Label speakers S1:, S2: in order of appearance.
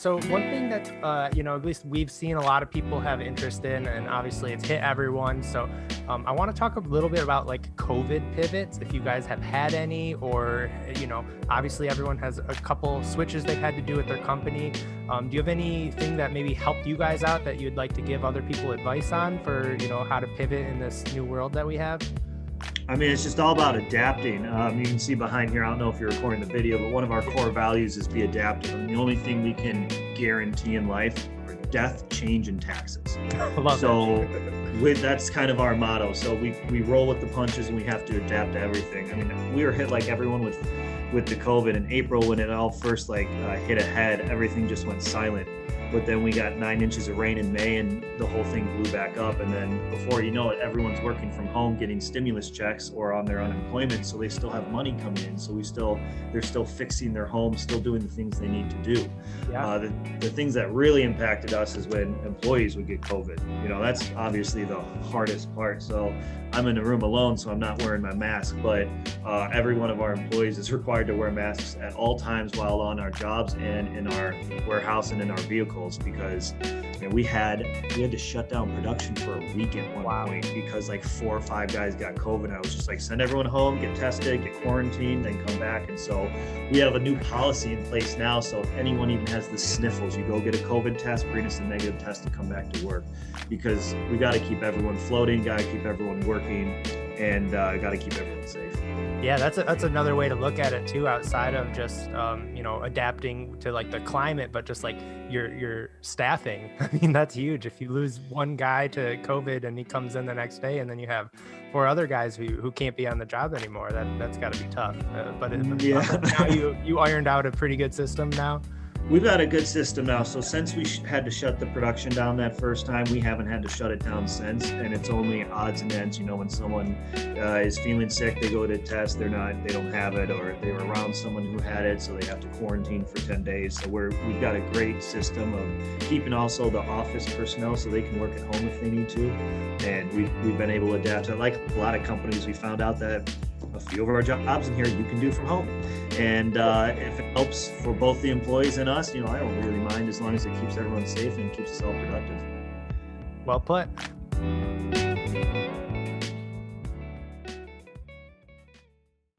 S1: So one thing that, at least we've seen a lot of people have interest in, and obviously it's hit everyone. So I want to talk a little bit about like COVID pivots, if you guys have had any, or, obviously everyone has a couple switches they've had to do at their company. Do you have anything that maybe helped you guys out that you'd like to give other people advice on for, how to pivot in this new world that we have?
S2: I mean, it's just all about adapting. You can see behind here, I don't know if you're recording the video, but one of our core values is be adaptive. And the only thing we can guarantee in life are death, change, and taxes. That's kind of our motto. So we roll with the punches and we have to adapt to everything. I mean, we were hit like everyone with the COVID in April when it all first hit ahead, everything just went silent. But then we got 9 inches of rain in May and the whole thing blew back up. And then before you know it, everyone's working from home, getting stimulus checks or on their unemployment. So they still have money coming in. So they're still fixing their homes, still doing the things they need to do. Yeah. The things that really impacted us is when employees would get COVID. That's obviously the hardest part. So I'm in a room alone, so I'm not wearing my mask, but every one of our employees is required to wear masks at all times while on our jobs and in our warehouse and in our vehicles, because we had to shut down production for a week at one point because 4 or 5 guys got COVID. I was just send everyone home, get tested, get quarantined, then come back. And so we have a new policy in place now. So if anyone even has the sniffles, you go get a COVID test, bring us a negative test, and come back to work, because we got to keep everyone floating, got to keep everyone working, and got to keep everyone safe.
S1: Yeah, that's another way to look at it too, outside of just adapting to the climate, but just your staffing. I mean, that's huge. If you lose one guy to COVID and he comes in the next day, and then you have 4 other guys who can't be on the job anymore, that's got to be tough. But now you ironed out a pretty good system now.
S2: We've got a good system now. So since we had to shut the production down that first time, we haven't had to shut it down since. And it's only odds and ends. When someone is feeling sick, they go to test, they don't have it, or they were around someone who had it, so they have to quarantine for 10 days. So we've got a great system of keeping also the office personnel so they can work at home if they need to. And we've been able to adapt. Like a lot of companies, we found out that a few of our jobs in here you can do from home, and if it helps for both the employees and us, I don't really mind, as long as it keeps everyone safe and keeps us all productive.
S1: Well put.